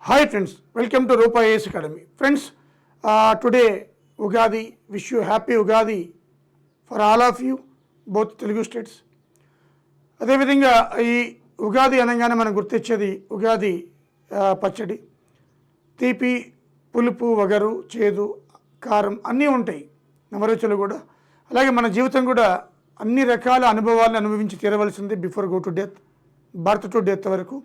Hi friends, welcome to Rupa IAS Academy. Friends, today Ugadi, wish you happy Ugadi for all of you, both Telugu states. అదేవిధంగా ఈ ఉగాది అనగానే మనం గుర్తొచ్చేది ఉగాది పచ్చడి, తీపి, పులుపు, వగరు, చేదు, కారం అన్నీ ఉంటాయి, నవరుచులు కూడా. అలాగే మన జీవితం కూడా అన్ని రకాల అనుభవాలను అనుభవించి తీరవలసింది before go to death, birth to death వరకు.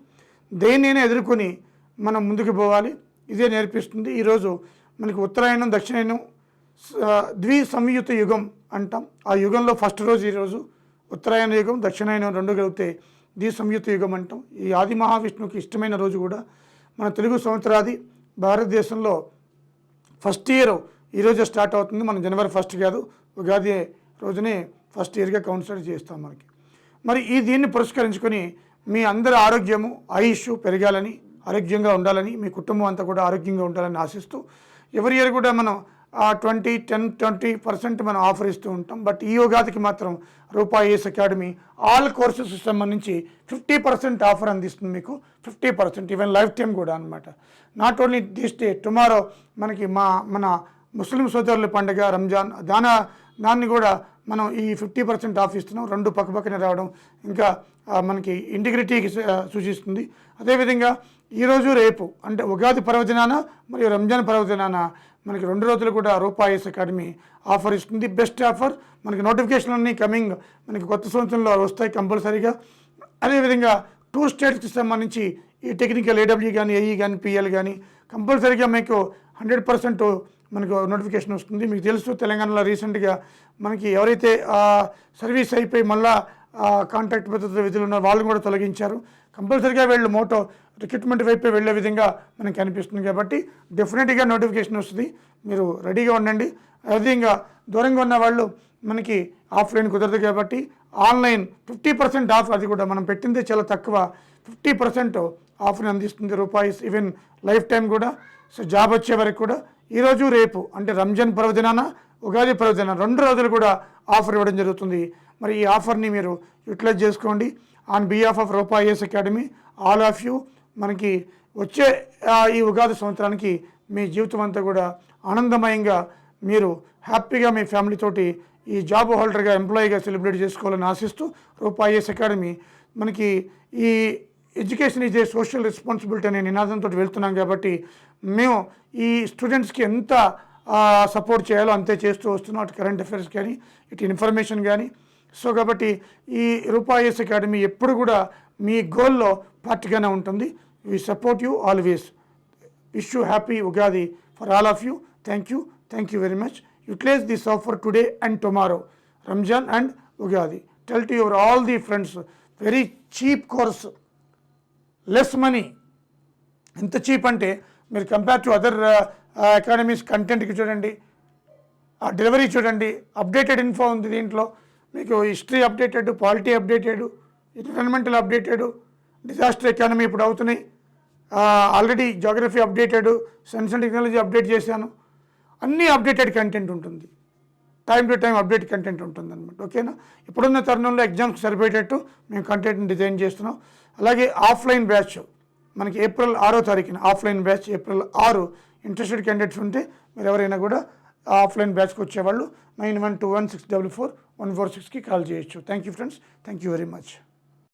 దేన్నైనా ఎదుర్కొని మనం ముందుకు పోవాలి, ఇదే నేర్పిస్తుంది. ఈరోజు మనకి ఉత్తరాయణం, దక్షిణాయనం, ద్విసంయుత యుగం అంటాం. ఆ యుగంలో ఫస్ట్ రోజు ఈరోజు ఉత్తరాయణ యుగం, దక్షిణాయనం రెండు కలిగితే ద్విసంయుత యుగం అంటాం. ఈ ఆది మహావిష్ణువుకి ఇష్టమైన రోజు కూడా. మన తెలుగు సంవత్సరాది భారతదేశంలో ఫస్ట్ ఇయర్ ఈరోజే స్టార్ట్ అవుతుంది. మనం జనవరి 1 కాదు, ఉగాది రోజునే ఫస్ట్ ఇయర్గా కౌన్సిడర్ చేస్తాం మనకి. మరి దీన్ని పురస్కరించుకొని మీ అందరి ఆరోగ్యము, ఆయుష్ పెరగాలని, ఆరోగ్యంగా ఉండాలని, మీ కుటుంబం అంతా కూడా ఆరోగ్యంగా ఉండాలని ఆశిస్తూ ఎవరి ఇయర్ కూడా మనం 20% మనం ఆఫర్ ఇస్తూ ఉంటాం. బట్ ఈ యుగాదికి మాత్రం రూపా ఐఏఎస్ అకాడమీ ఆల్ కోర్సెస్ సంబంధించి 50% ఆఫర్ అందిస్తుంది మీకు. 50% ఈవెన్ లైఫ్ టైం కూడా అనమాట. Not only this day, tomorrow మనకి మన ముస్లిం సోదరుల పండుగ రంజాన్, దాన్ని కూడా మనం ఈ 50% ఆఫ్ ఇస్తున్నాం. రెండు పక్కపక్కనే రావడం ఇంకా మనకి ఇంటిగ్రిటీకి సూచిస్తుంది. అదేవిధంగా ఈరోజు రేపు అంటే ఉగాది పర్వదినాన మరియు రంజాన్ పర్వదినాన మనకి 2 రోజులు కూడా రూపా ఐఏఎస్ అకాడమీ ఆఫర్ ఇస్తుంది. Best offer. మనకి నోటిఫికేషన్ అన్నీ కమింగ్ మనకి కొత్త సంవత్సరంలో వస్తాయి కంపల్సరీగా. అదేవిధంగా 2 స్టేట్స్కి సంబంధించి ఈ టెక్నికల్ ఏడబ్ల్యూ కానీ, ఏఈ కానీ, పిఎల్ కానీ కంపల్సరీగా మీకు 100% మనకు నోటిఫికేషన్ వస్తుంది. మీకు తెలుసు తెలంగాణలో రీసెంట్గా మనకి ఎవరైతే సర్వీస్ అయిపోయి మళ్ళా కాంట్రాక్ట్ పద్ధతిలో విధులు ఉన్నారో వాళ్ళని కూడా తొలగించారు. కంపల్సరీగా వీళ్ళు మోటో రిక్రూట్మెంట్ వైపే వెళ్ళే విధంగా మనకు కనిపిస్తుంది. కాబట్టి డెఫినెట్గా నోటిఫికేషన్ వస్తుంది, మీరు రెడీగా ఉండండి. అదేవిధంగా దూరంగా ఉన్న వాళ్ళు మనకి ఆఫ్లైన్ కుదరదు కాబట్టి ఆన్లైన్ 50% ఆఫ్, అది కూడా మనం పెట్టిందే చాలా తక్కువ, 50% ఆఫర్ని అందిస్తుంది రూపాయిస్. ఈవెన్ లైఫ్ టైం కూడా. సో జాబ్ వచ్చే వరకు కూడా ఈరోజు రేపు అంటే రంజాన్ పర్వదినాన, ఉగాది పర్వదినాన 2 రోజులు కూడా ఆఫర్ ఇవ్వడం జరుగుతుంది. మరి ఈ ఆఫర్ని మీరు యూటిలైజ్ చేసుకోండి. On behalf of Rupa IAS academy all of you, మనకి వచ్చే ఈ ఉగాది సంవత్సరానికి మీ జీవితం అంతా కూడా ఆనందమయంగా మీరు హ్యాపీగా మీ ఫ్యామిలీతోటి ఈ జాబ్ హోల్డర్గా, ఎంప్లాయీగా సెలబ్రేట్ చేసుకోవాలని ఆశిస్తూ రూపా ఐఏఎస్ అకాడమీ మనకి ఈ education is a social responsibility అనే నినాదంతో వెళ్తున్నాం. కాబట్టి మేము ఈ స్టూడెంట్స్కి ఎంత సపోర్ట్ చేయాలో అంతే చేస్తూ వస్తున్నాం, అటు కరెంట్ అఫైర్స్ కానీ, ఇటు ఇన్ఫర్మేషన్ కానీ. సో కాబట్టి ఈ రూపా ఐఏఎస్ అకాడమీ ఎప్పుడు కూడా మీ గోల్లో పార్ట్గానే ఉంటుంది. We support you always. Wish you happy Ugadi for all of you. Thank you very much. Utilise this offer today and tomorrow, Ramzan and Ugadi. Tell to your all the friends, very cheap course, less money. ఎంత cheap అంటే మీరు compare to other academies కంటెంట్కి చూడండి, delivery చూడండి, updated info ఉంది దీంట్లో. మీకు history updated, polity updated, environmental updated, disaster economy ఇప్పుడు అవుతున్నాయి. Already geography updated, science and technology update చేశాను. అన్నీ అప్డేటెడ్ కంటెంట్ ఉంటుంది, time to time update content ఉంటుంది అనమాట. ఓకేనా? ఇప్పుడున్న తరుణంలో ఎగ్జామ్స్కి సరిపోయేటట్టు మేము కంటెంట్ని డిజైన్ చేస్తున్నాం. అలాగే ఆఫ్లైన్ బ్యాచ్ మనకి ఏప్రిల్ 6వ తారీఖున offline batch, April 6. Interested candidates ఉంటే మీరు ఎవరైనా కూడా ఆఫ్లైన్ బ్యాచ్కి వచ్చేవాళ్ళు 9121644146కి కాల్ చేయొచ్చు. Thank you friends, thank you very much.